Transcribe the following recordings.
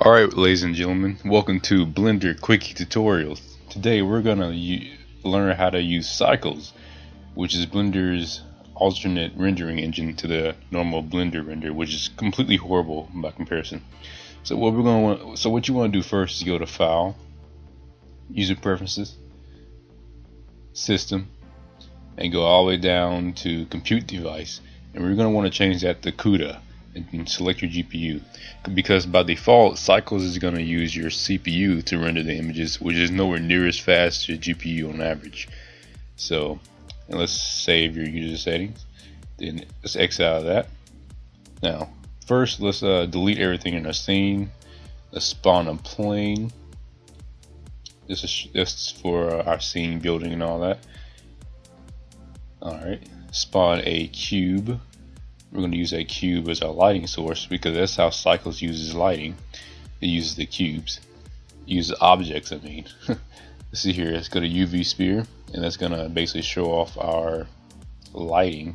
Alright, ladies and gentlemen, welcome to Blender Quickie Tutorials. Today we're gonna learn how to use Cycles, which is Blender's alternate rendering engine to the normal Blender render, which is completely horrible by comparison. So what you want to do first is go to File, User Preferences, System, and go all the way down to Compute Device, and we're going to want to change that to CUDA. And select your GPU, because by default Cycles is going to use your CPU to render the images, which is nowhere near as fast as your GPU on average. So, and let's save your user settings, then let's exit out of that. Now first let's delete everything in our scene. Let's spawn a plane. This is for our scene building and all that. Alright, spawn a cube. We're going to use a cube as our lighting source because that's how Cycles uses lighting. It uses the cubes. It uses objects, I mean. Let's see here, let's go to UV sphere, and that's going to basically show off our lighting.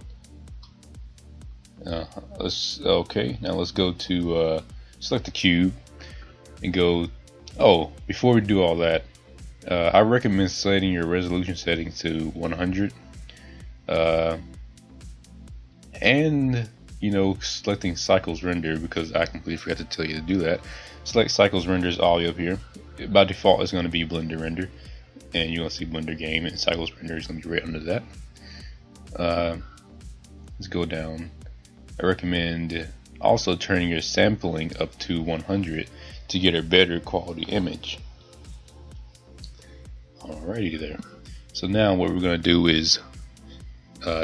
Okay, now let's go to select the cube and go. Oh, before we do all that, I recommend setting your resolution settings to 100. And selecting Cycles render, because I completely forgot to tell you to do that. Select Cycles renders all the way up here. By default it's going to be Blender render, and you're going to see Blender game, and Cycles render is going to be right under that. Let's go down. I recommend also turning your sampling up to 100 to get a better quality image. Alrighty there. So now what we're going to do is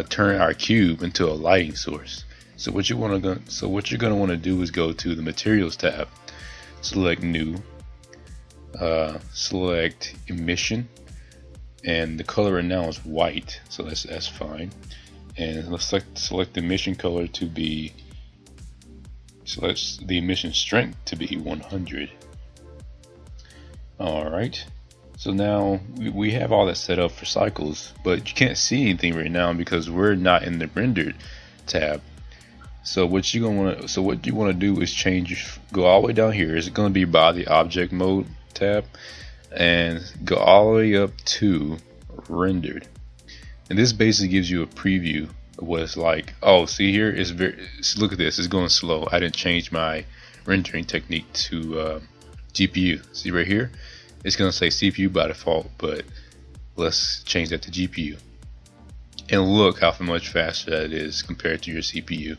turn our cube into a lighting source. So what you're going to want to do is go to the Materials tab, select New, select Emission, and the color right now is white, so that's fine. And let's select the emission color to be, select the emission strength to be 100. Alright. So now we have all that set up for Cycles, but you can't see anything right now because we're not in the rendered tab. So what you want to do is go all the way down here. It's going to be by the Object Mode tab, and go all the way up to Rendered. And this basically gives you a preview of what it's like. Oh, see here, look at this. It's going slow. I didn't change my rendering technique to GPU. See right here. It's going to say CPU by default, but let's change that to GPU. And look how much faster that is compared to your CPU.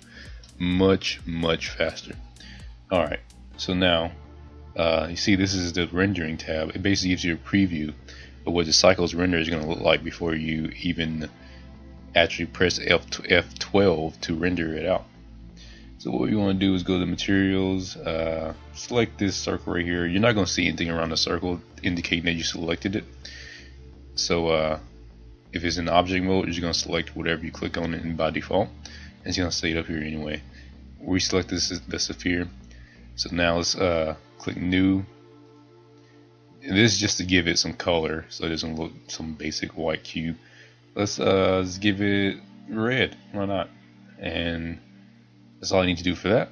Much faster. Alright, so now you see this is the rendering tab. It basically gives you a preview of what the Cycles render is going to look like before you even actually press F12 to render it out. So what you want to do is go to Materials, select this circle right here. You're not going to see anything around the circle indicating that you selected it. So if it's in object mode, you're going to select whatever you click on it by default, and it's going to stay up here anyway. We select the sphere. So now let's click New. And this is just to give it some color so it doesn't look some basic white cube. Let's give it red. Why not? And that's all I need to do for that.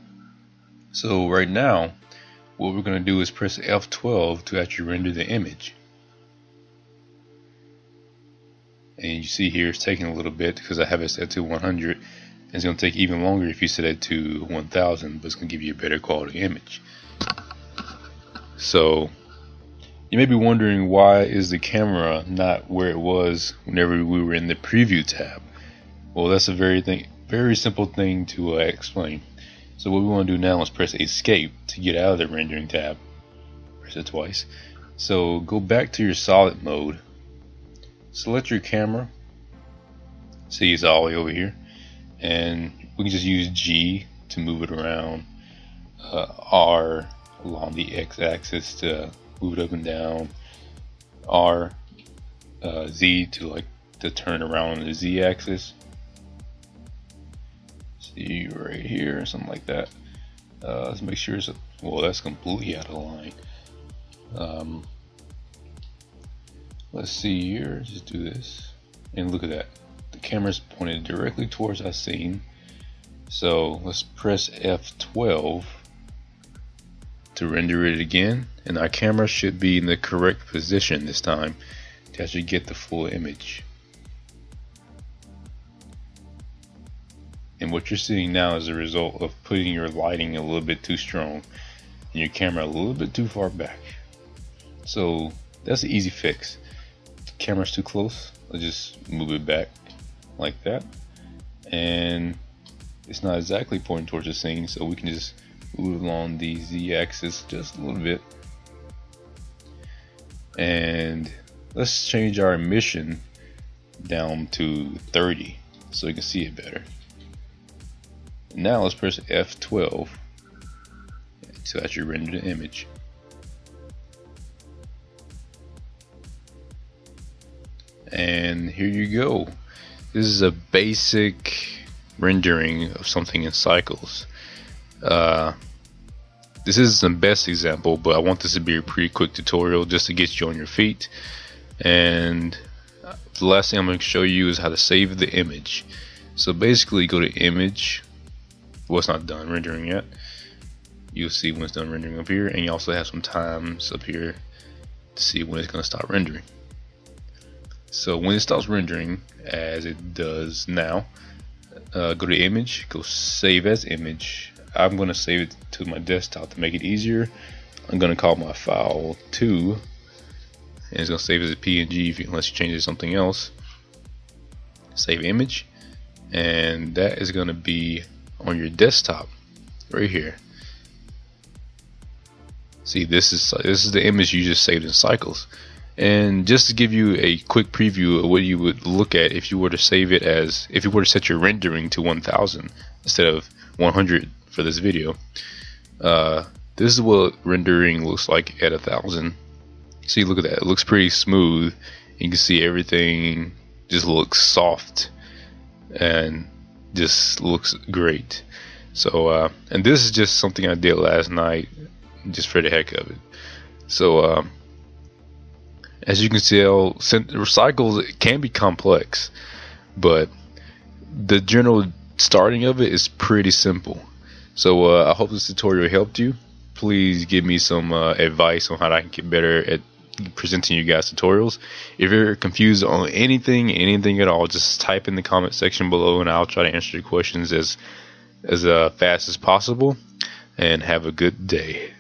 So right now what we're going to do is press F12 to actually render the image. And you see here it's taking a little bit because I have it set to 100. It's going to take even longer if you set it to 1000, but it's going to give you a better quality image. So you may be wondering, why is the camera not where it was whenever we were in the Preview tab? Well, that's a very simple thing to explain. So what we want to do now is press Escape to get out of the rendering tab. Press it twice. So go back to your solid mode. Select your camera. See, it's all the way over here. And we can just use G to move it around, R along the X-axis to move it up and down, R, Z to turn around on the Z-axis. See right here, or something like that. Let's make sure it's well, that's completely out of line. Let's see here. Just do this, and look at that. The camera's pointed directly towards our scene. So let's press F12 to render it again, and our camera should be in the correct position this time to actually get the full image. And what you're seeing now is a result of putting your lighting a little bit too strong and your camera a little bit too far back. So that's an easy fix. If the camera's too close, I'll just move it back like that, and it's not exactly pointing towards the scene, so we can just move along the Z-axis just a little bit. And let's change our emission down to 30 so you can see it better. Now let's press F12 to actually render the image. And here you go. This is a basic rendering of something in Cycles. This is the best example, but I want this to be a pretty quick tutorial just to get you on your feet. And the last thing I'm going to show you is how to save the image. So basically, go to Image. Well, it's not done rendering yet. You'll see when it's done rendering up here, and you also have some times up here to see when it's going to stop rendering. So when it stops rendering, as it does now, go to Image, go Save as Image. I'm going to save it to my desktop to make it easier. I'm going to call my file 2, and it's going to save as a PNG unless you change it to something else. Save image, and that is going to be on your desktop right here. See, this is the image you just saved in Cycles. And just to give you a quick preview of what you would look at if you were to save it as, if you were to set your rendering to 1000 instead of 100 for this video, this is what rendering looks like at 1000. See, look at that, it looks pretty smooth. You can see everything just looks soft and just looks great. So and this is just something I did last night just for the heck of it. So as you can tell, Cycles can be complex, but the general starting of it is pretty simple. So I hope this tutorial helped you. Please give me some advice on how I can get better at presenting you guys tutorials. If you're confused on anything at all, just type in the comment section below and I'll try to answer your questions as fast as possible. And have a good day.